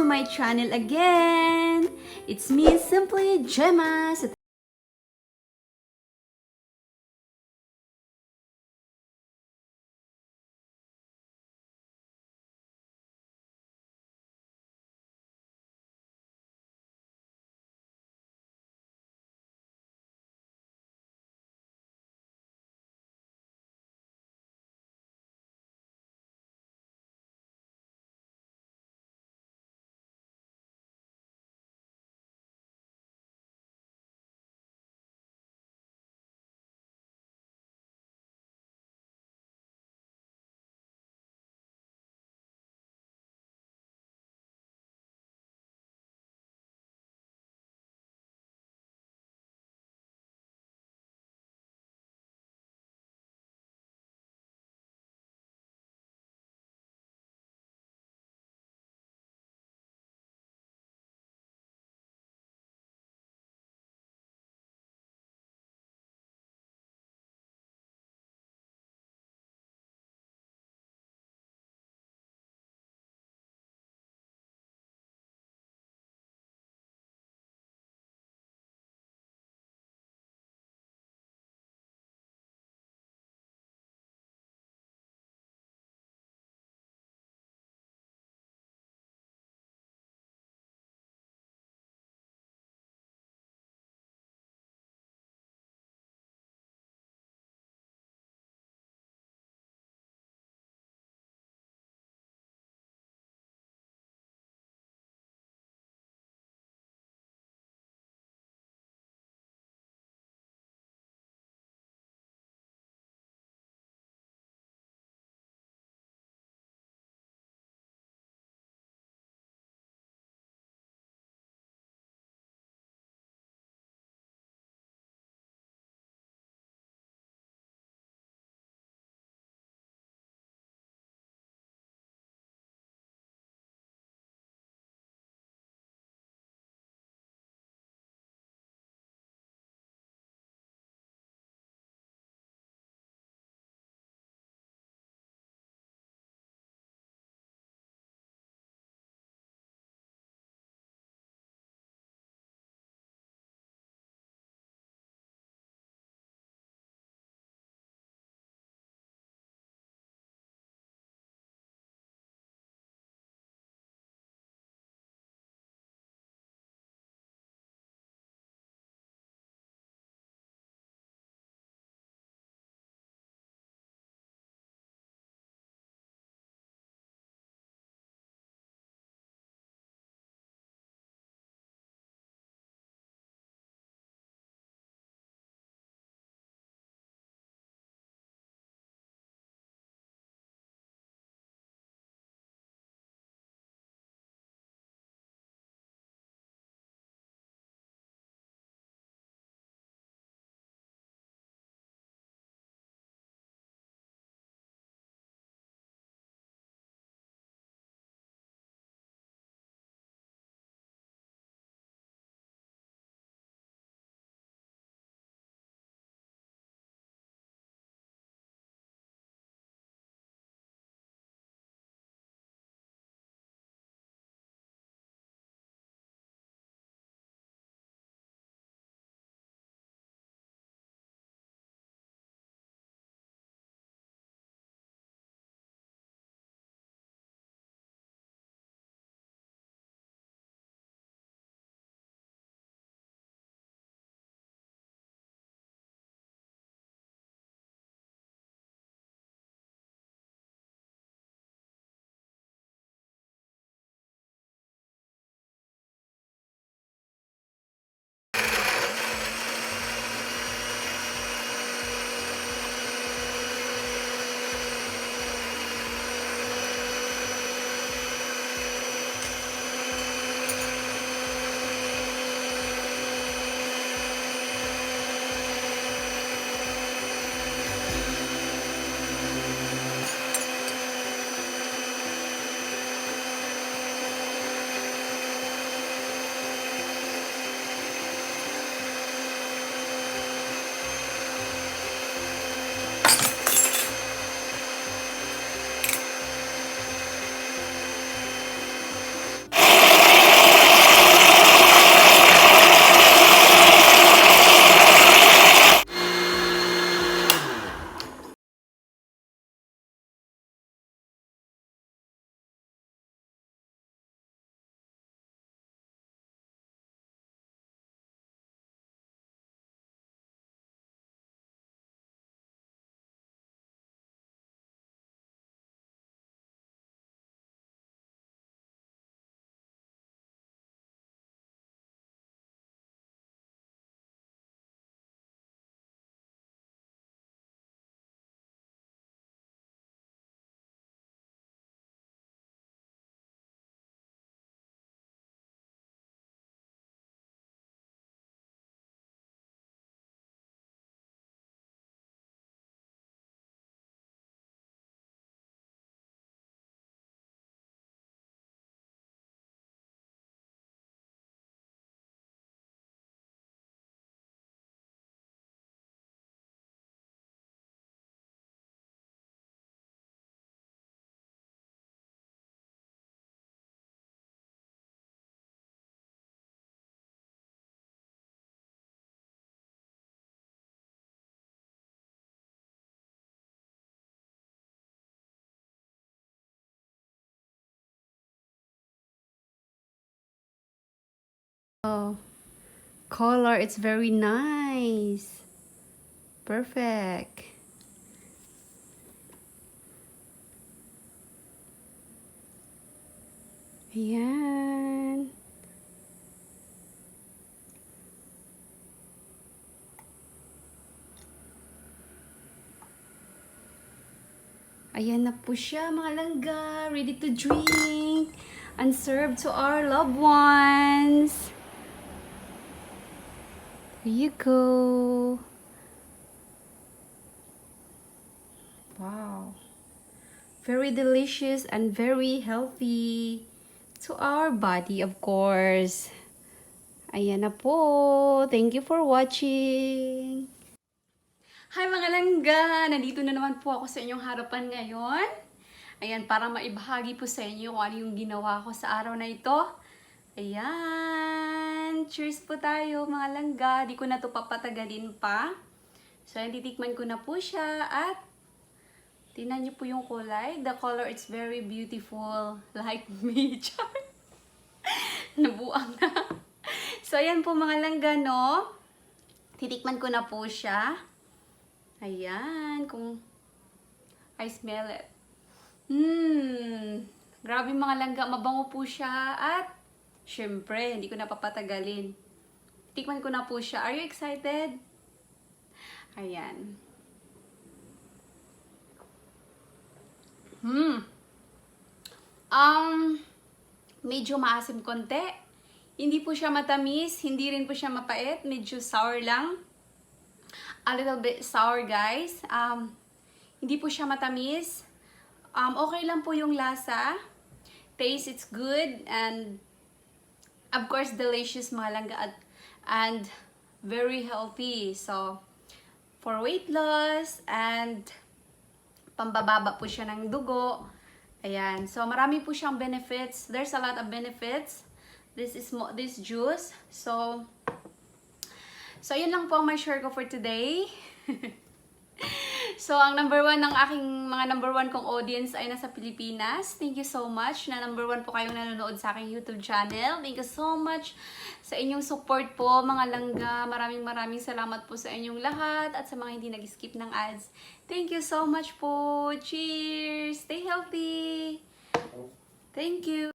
my channel again! It's me, Simply Gemma. So Oh, color, it's very nice. Perfect. Ayan. Ayan na po siya, mga langga. Ready to drink and serve to our loved ones. There you go. Wow. Very delicious and very healthy to our body, of course. Ayan na po. Thank you for watching. Hi mga langga! Nandito na naman po ako sa inyong harapan ngayon. Ayan, para maibahagi po sa inyo kung ano yung ginawa ko sa araw na ito. Ayan! Cheers po tayo mga langga! Di ko na ito papatagalin pa. So, ayan, titikman ko na po siya at tingnan niyo po yung kulay. The color is very beautiful. Like me. Nabuang na. So, ayan po mga langga, no? Titikman ko na po siya. Ayan, kung I smell it. Grabe mga langga, mabango po siya at syempre, hindi ko na papatagalin. Tikman ko na po siya. Are you excited? Ayan. Medyo maasim konti. Hindi po siya matamis, hindi rin po siya mapait, medyo sour lang. A little bit sour, guys. Hindi po siya matamis. Okay lang po yung lasa. Taste, it's good. And, of course, delicious mga langga. And, very healthy. So, for weight loss and pambababa po siya ng dugo. Ayan. So, marami po siyang benefits. There's a lot of benefits. This juice. So, yun lang po ang may share ko for today. So, ang mga number one kong audience ay nasa Pilipinas. Thank you so much na number one po kayong nanonood sa aking YouTube channel. Thank you so much sa inyong support po, mga langga. Maraming salamat po sa inyong lahat at sa mga hindi nag-skip ng ads. Thank you so much po. Cheers! Stay healthy! Thank you!